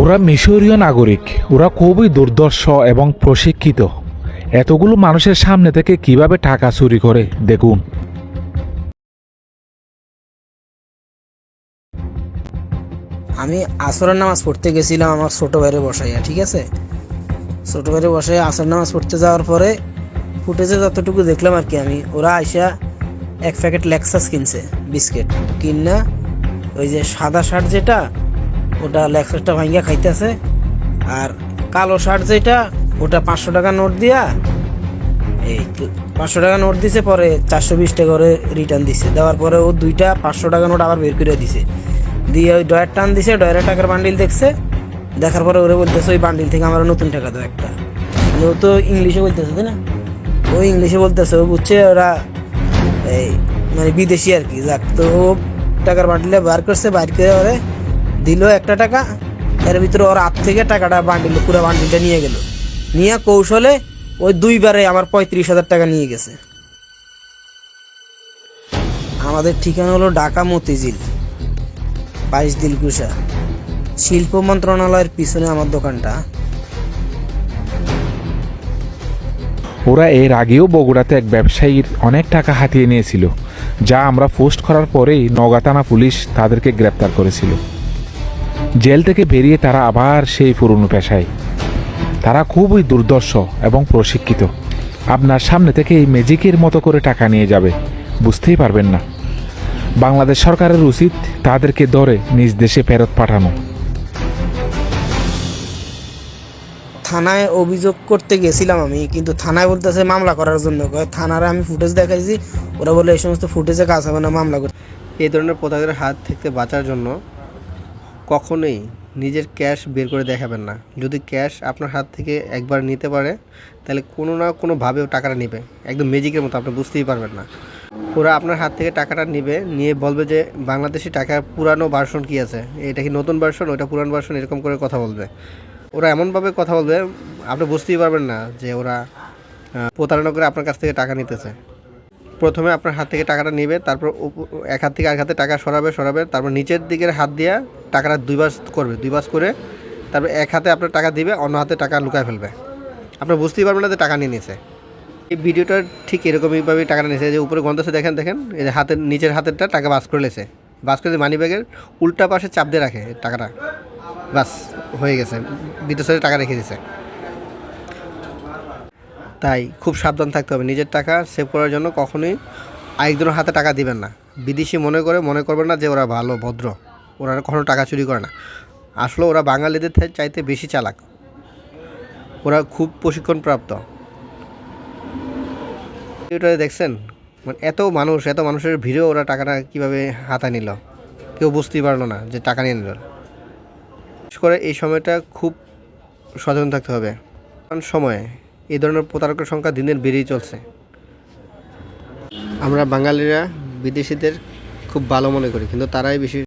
ওরা মিশরীয় নাগরিক, ওরা খুবই দুর্ধর্ষ এবং প্রশিক্ষিত। এতগুলো মানুষের সামনে থেকে কিভাবে টাকা চুরি করে দেখুন। আমি আসরের নামাজ পড়তে গেছিলাম আমার ছোট ভাইরে বসাইয়া, ঠিক আছে। ছোট ভাইরে বসাইয়া আসর নামাজ পড়তে যাওয়ার পরে ফুটেজে যতটুকু দেখলাম আর কি, আমি ওরা আইসা এক প্যাকেট লেক্সাস কিনছে বিস্কিট কিনা, ওই যে সাদা শার্ট যেটা ওটা লেক্সাসটা ভাঙ্গিয়া খাইতেছে, আর কালো শার্ট যেটা ওটা 500 টাকা নোট দিয়া এই 500 টাকা নোট দিছে, পরে 420 টাকা করে রিটার্ন দিছে। দেওয়ার পরে ও দুইটা 500 টাকা নোট আবার বের করে দিছে, দিয়ে ওই ডয়ার টান দিছে, ডয়ারের টাকার বান্ডিল দেখছে, দেখার পরে ওরে বলতেছে ওই বান্ডিল থেকে আমার নতুন টাকা দাও একটা। মানে ও তো ইংলিশে বলতেছে, তাই না, ও ইংলিশে বলতেছে, ও বুঝছে ওরা এই মানে বিদেশি আর কি। যাক, তো ও টাকার বান্ডিলটা বার করছে, বাইর করে ওরে দিল একটা টাকা, এর ভিতরে ওর হাত থেকে টাকাটা বান্ডিল পুরো বান্ডিলটা নিয়ে গেল, নিয়ে কৌশলে ওই দুইবারে আমার 35,000 টাকা নিয়ে গেছে। আমাদের ঠিকানা হলো ঢাকা মতিঝিল 22 দিলকুশা, শিল্প মন্ত্রণালয়ের পিছনে আমার দোকানটা। ওরা এর আগেও বগুড়াতে এক ব্যবসায়ীর অনেক টাকা হাতিয়ে নিয়েছিল, যা আমরা পোস্ট করার পরেই নওগাঁ থানা পুলিশ তাদেরকে গ্রেপ্তার করেছিল। জেল থেকে বেরিয়ে তারা আবার সেই পুরনো পেশায়। তারা খুবই দুর্ধর্ষ এবং প্রশিক্ষিত। আপনার সামনে থেকে এই ম্যাজিকের মতো করে টাকা নিয়ে যাবে, বুঝতেই পারবেন না। বাংলাদেশ সরকারের উচিত তাদেরকে ধরে নিজ দেশে ফেরত পাঠানো। থানায় অভিযোগ করতে গেছিলাম আমি, কিন্তু থানায় বলতেছে মামলা করার জন্য। থানারে আমি ফুটেজ দেখাইছি, ওরা বলে এই সমস্ত ফুটেজে কাজ হবে না, মামলা করতে। এই ধরনের প্রতারকের হাত থেকে বাঁচার জন্য কখনোই নিজের ক্যাশ বের করে দেখাবেন না। যদি ক্যাশ আপনার হাত থেকে একবার নিতে পারে, তাহলে কোনো না কোনোভাবেও টাকাটা নেবে, একদম ম্যাজিকের মতো, আপনি বুঝতেই পারবেন না। ওরা আপনার হাত থেকে টাকাটা নেবে, নিয়ে বলবে যে বাংলাদেশি টাকার পুরানো ভার্সন কী আছে, এটা কি নতুন ভার্সন, ওটা পুরানো ভার্সন, এরকম করে কথা বলবে। ওরা এমনভাবে কথা বলবে আপনি বুঝতেই পারবেন না যে ওরা প্রতারণা করে আপনার কাছ থেকে টাকা নিতেছে। প্রথমে আপনার হাত থেকে টাকাটা নেবে, তারপর এক হাত থেকে আরেক হাতে টাকা সরাবে, তারপর নিচের দিকের হাত দিয়ে টাকাটা দুই বাস করে তারপর এক হাতে আপনার টাকা দিবে, অন্য হাতে টাকা লুকায় ফেলবে। আপনি বুঝতেই পারবেন না যে টাকা নিয়ে নিছে। এই ভিডিওটা ঠিক এরকমইভাবেই টাকাটা নিয়েছে। যে উপরে গন্ধছে দেখেন এই যে হাতের নিচের হাতেরটা টাকা বাস করে লেছে, বাস করে মানি ব্যাগের উল্টা পাশে চাপ দিয়ে রাখে টাকাটা, বাস হয়ে গেছে, ভিতর সাইডে টাকা রেখে দিছে। তাই খুব সাবধান থাকতে হবে। নিজের টাকা সেভ করার জন্য কখনোই আরেকজনের হাতে টাকা দিবেন না। বিদেশি মনে করবেন না যে ওরা ভালো ভদ্র, ওরা কখনো টাকা চুরি করে না। আসলে ওরা বাঙালিদের চাইতে বেশি চালাক, ওরা খুব প্রশিক্ষণপ্রাপ্ত। এটা দেখছেন, মানে এত মানুষের ভিড়ে ওরা টাকাটা কীভাবে হাতা নিল, কেউ বুঝতেই পারলো না যে টাকা নিয়ে নিল। বিশেষ করে এই সময়টা খুব সচেতন থাকতে হবে, কারণ সময়ে এই ধরনের প্রতারকের সংখ্যা দিন দিন বেড়েই চলছে। আমরা বাঙালিরা বিদেশিদের খুব ভালো মনে করি, কিন্তু তারাই বেশি